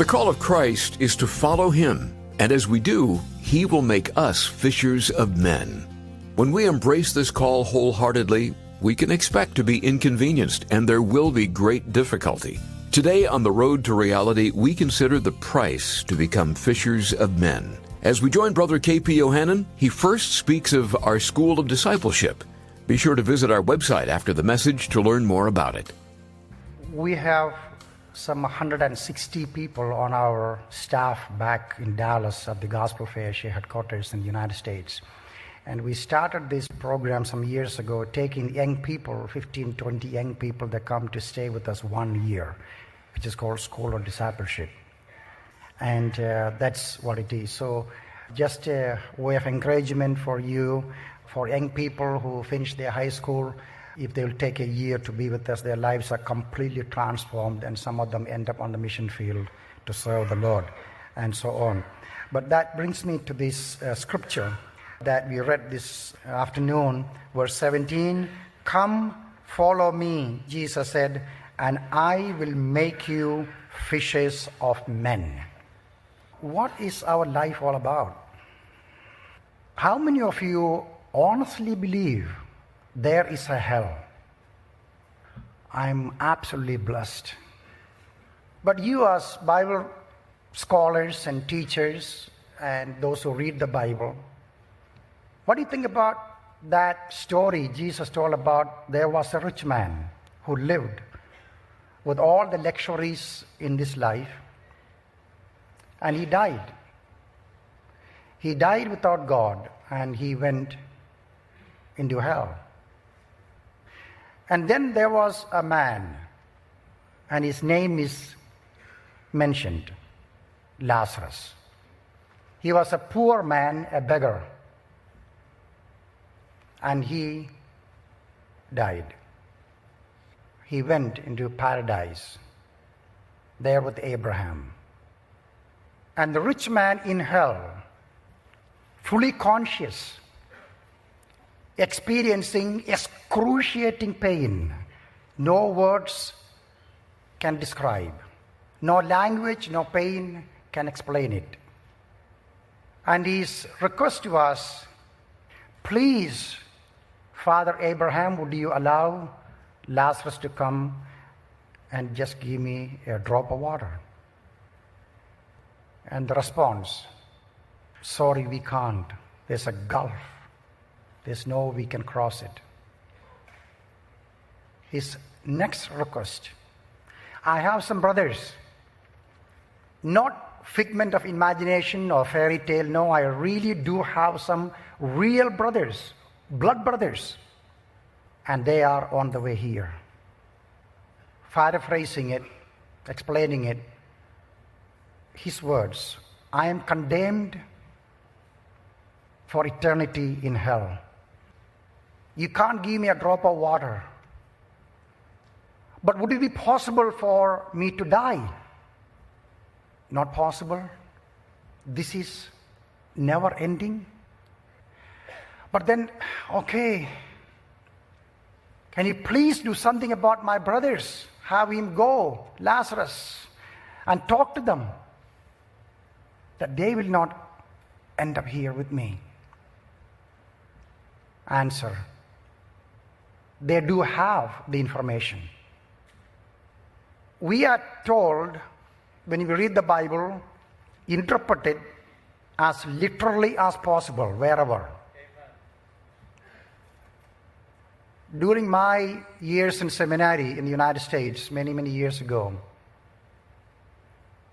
The call of Christ is to follow him, and as we do, he will make us fishers of men. When we embrace this call wholeheartedly, we can expect to be inconvenienced, and there will be great difficulty. Today on The Road to Reality, we consider the price to become fishers of men. As we join Brother K.P. Yohannan, he first speaks of our School of Discipleship. Be sure to visit our website after the message to learn more about it. We have some 160 people on our staff back in Dallas at the Gospel Fair Asia headquarters in the United States. And we started this program some years ago, taking young people, 15, 20 young people that come to stay with us 1 year, which is called School of Discipleship. And that's what it is. So just a way of encouragement for you, for young people who finish their high school. If they'll take a year to be with us, their lives are completely transformed, and some of them end up on the mission field to serve the Lord, and so on. But that brings me to this scripture that we read this afternoon, verse 17. Come, follow me, Jesus said, and I will make you fishers of men. What is our life all about? How many of you honestly believe there is a hell? I'm absolutely blessed. But you as Bible scholars and teachers and those who read the Bible, what do you think about that story Jesus told about there was a rich man who lived with all the luxuries in this life, and he died. He died without God, and he went into hell. And then there was a man, and his name is mentioned, Lazarus. He was a poor man, a beggar, and he died. He went into paradise, there with Abraham. And the rich man in hell, fully conscious, experiencing excruciating pain, no words can describe, no language, no pain can explain it. And his request to us, please, Father Abraham, would you allow Lazarus to come and just give me a drop of water? And the response, sorry, we can't. There's a gulf. There's no way we can cross it. His next request, I have some brothers, not figment of imagination or fairy tale. No, I really do have some real brothers, blood brothers, and they are on the way here. Paraphrasing it, explaining it, his words, I am condemned for eternity in hell. You can't give me a drop of water. But would it be possible for me to die? Not possible. This is never ending. But then, okay, can you please do something about my brothers? Have him go, Lazarus, and talk to them, that they will not end up here with me. Answer, they do have the information. We are told, when we read the Bible, interpret it as literally as possible, wherever. Amen. During my years in seminary in the United States, many, many years ago,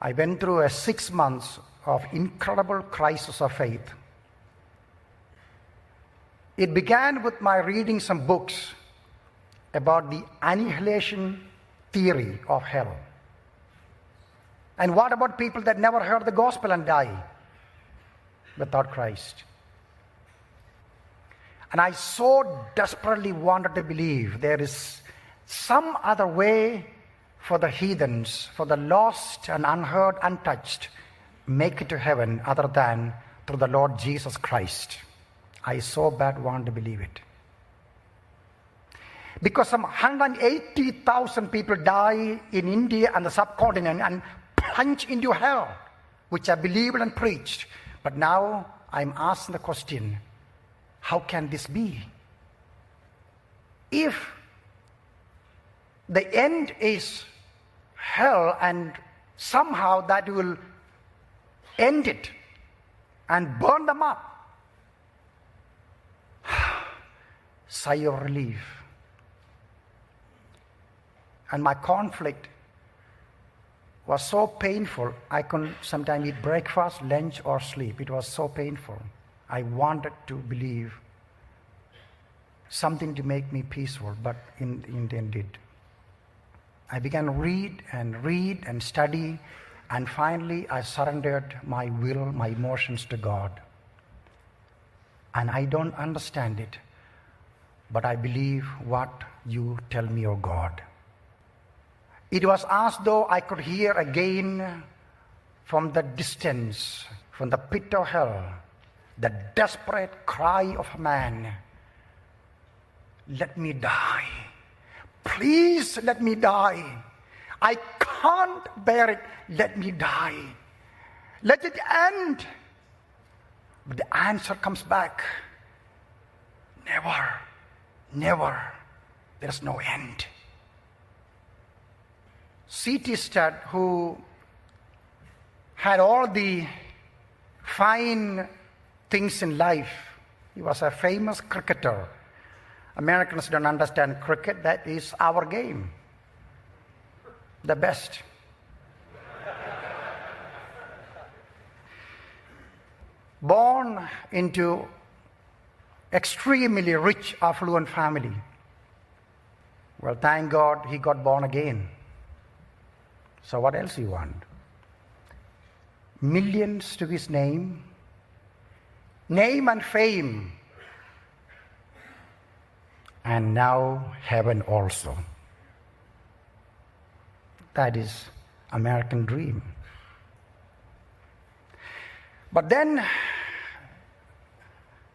I went through a 6 months of incredible crisis of faith. It began with my reading some books about the annihilation theory of hell. And what about people that never heard the gospel and die without Christ? And I so desperately wanted to believe there is some other way for the heathens, for the lost and unheard, untouched, make it to heaven other than through the Lord Jesus Christ. I so bad wanted to believe it. Because some 180,000 people die in India and the subcontinent, and plunge into hell, which I believed and preached. But now I'm asking the question, how can this be? If the end is hell and somehow that will end it and burn them up, sigh of relief. And my conflict was so painful, I couldn't sometimes eat breakfast, lunch, or sleep. It was so painful. I wanted to believe something to make me peaceful, but in the end did. I began to read and study, and finally I surrendered my will, my emotions to God. And I don't understand it, but I believe what you tell me, O God. It was as though I could hear again from the distance, from the pit of hell, the desperate cry of a man, let me die. Please let me die. I can't bear it. Let me die. Let it end. But the answer comes back. Never, never. There's no end. C.T. Studd, who had all the fine things in life, he was a famous cricketer. Americans don't understand cricket. That is our game. The best. Born into extremely rich, affluent family. Well, thank God he got born again. So what else do you want? Millions to his name and fame, and now heaven also. That is American dream. But then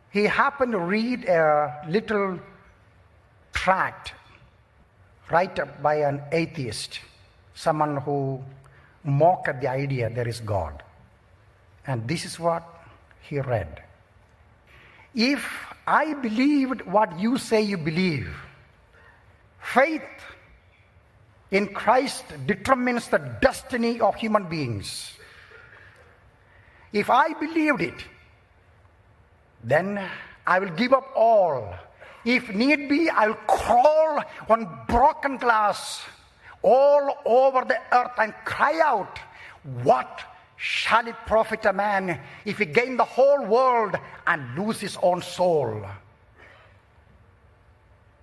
he happened to read a little tract written up by an atheist, someone who mocked at the idea there is God. And this is what he read. If I believed what you say you believe, faith in Christ determines the destiny of human beings. If I believed it, then I will give up all. If need be, I'll crawl on broken glass all over the earth and cry out, what shall it profit a man if he gain the whole world and lose his own soul?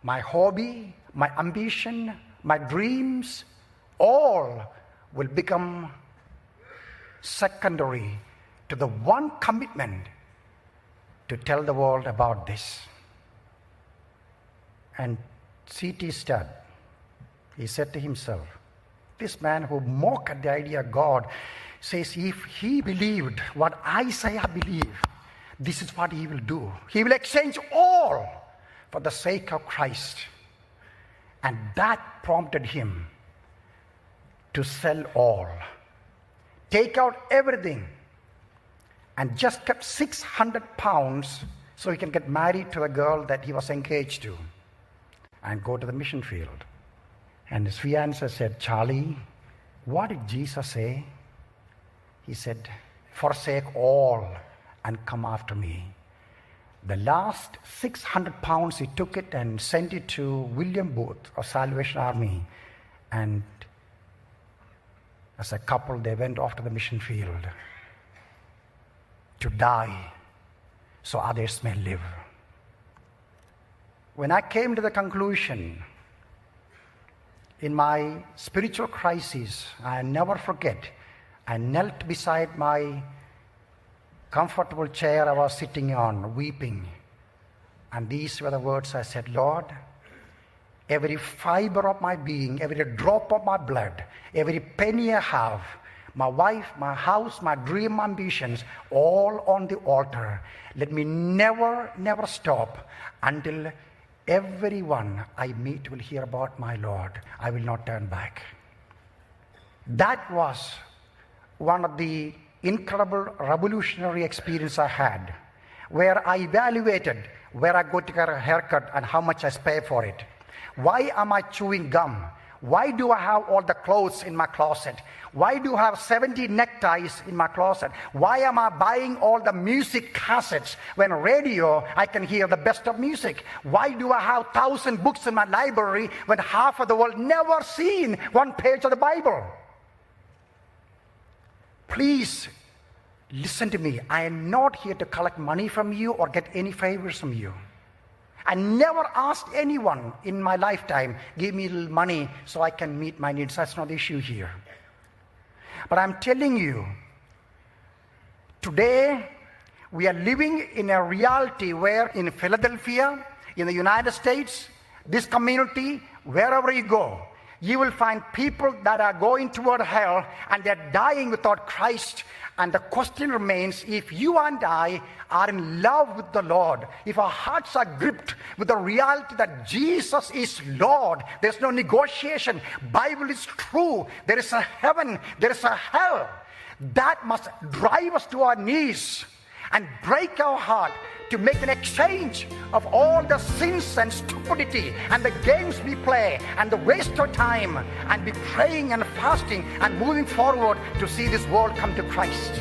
My hobby, my ambition, my dreams, all will become secondary to the one commitment to tell the world about this. And C.T. Studd, he said to himself, this man who mocked at the idea of God says, if he believed what I say I believe, this is what he will do. He will exchange all for the sake of Christ. And that prompted him to sell all, take out everything, and just kept 600 pounds so he can get married to a girl that he was engaged to and go to the mission field. And his fiancée said, Charlie, what did Jesus say? He said, forsake all and come after me. The last 600 pounds, he took it and sent it to William Booth of Salvation Army. And as a couple, they went off to the mission field to die so others may live. When I came to the conclusion in my spiritual crisis, I never forget, I knelt beside my comfortable chair I was sitting on, weeping. And these were the words I said, Lord, every fiber of my being, every drop of my blood, every penny I have, my wife, my house, my dream ambitions, all on the altar. Let me never, never stop until everyone I meet will hear about my Lord. I will not turn back. That was one of the incredible revolutionary experience I had, where I evaluated where I go to get a haircut and how much I pay for it. Why am I chewing gum? Why do I have all the clothes in my closet? Why do I have 70 neckties in my closet? Why am I buying all the music cassettes when radio I can hear the best of music? Why do I have 1,000 books in my library when half of the world never seen one page of the Bible? Please listen to me. I am not here to collect money from you or get any favors from you. I never asked anyone in my lifetime, give me a little money so I can meet my needs. That's not the issue here. But I'm telling you, today we are living in a reality where in Philadelphia, in the United States, this community, wherever you go, you will find people that are going toward hell and they're dying without Christ. And the question remains, if you and I are in love with the Lord, if our hearts are gripped with the reality that Jesus is Lord, there's no negotiation, Bible is true, there is a heaven, there is a hell, that must drive us to our knees and break our heart to make an exchange of all the sins and stupidity and the games we play and the waste of time, and be praying and fasting and moving forward to see this world come to Christ.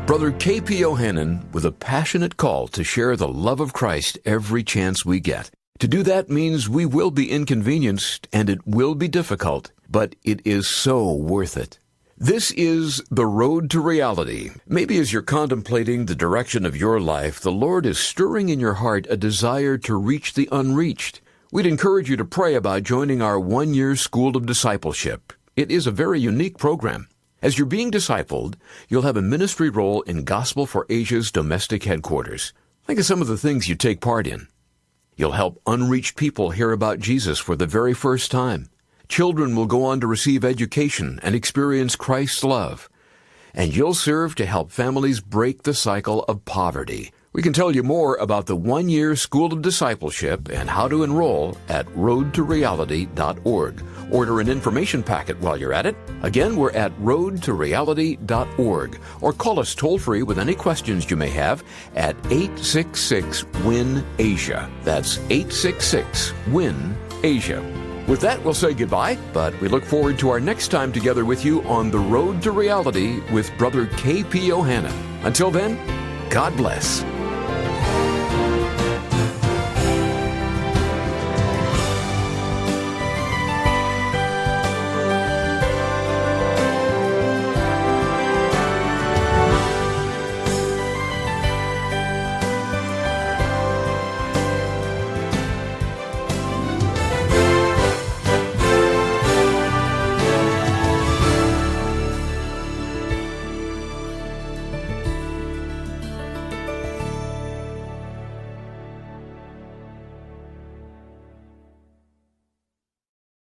Brother K.P. Yohannan with a passionate call to share the love of Christ every chance we get. To do that means we will be inconvenienced and it will be difficult, but it is so worth it. This is The Road to Reality. Maybe as you're contemplating the direction of your life, the Lord is stirring in your heart a desire to reach the unreached. We'd encourage you to pray about joining our one-year School of Discipleship. It is a very unique program. As you're being discipled, you'll have a ministry role in Gospel for Asia's domestic headquarters. Think of some of the things you take part in. You'll help unreached people hear about Jesus for the very first time. Children will go on to receive education and experience Christ's love. And you'll serve to help families break the cycle of poverty. We can tell you more about the one-year School of Discipleship and how to enroll at roadtoreality.org. Order an information packet while you're at it. Again, we're at roadtoreality.org. Or call us toll-free with any questions you may have at 866-WIN-ASIA. That's 866-WIN-ASIA. With that, we'll say goodbye, but we look forward to our next time together with you on The Road to Reality with Brother K.P. Yohannan. Until then, God bless.